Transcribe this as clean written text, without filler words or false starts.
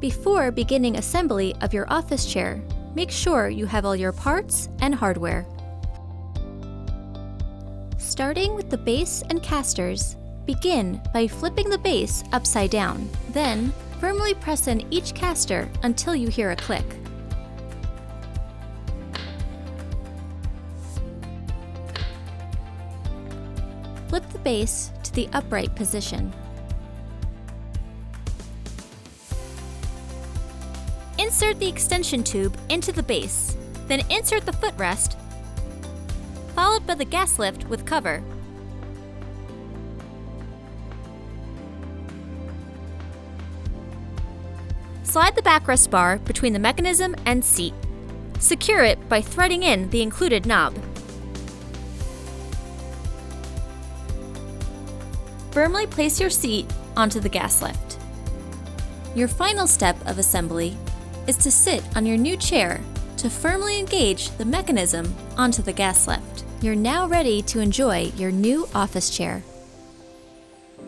Before beginning assembly of your office chair, make sure you have all your parts and hardware. Starting with the base and casters, begin by flipping the base upside down. Then, firmly press in each caster until you hear a click. Flip the base to the upright position. Insert the extension tube into the base, then insert the footrest, followed by the gas lift with cover. Slide the backrest bar between the mechanism and seat. Secure it by threading in the included knob. Firmly place your seat onto the gas lift. Your final step of assembly is to sit on your new chair to firmly engage the mechanism onto the gas lift. You're now ready to enjoy your new office chair.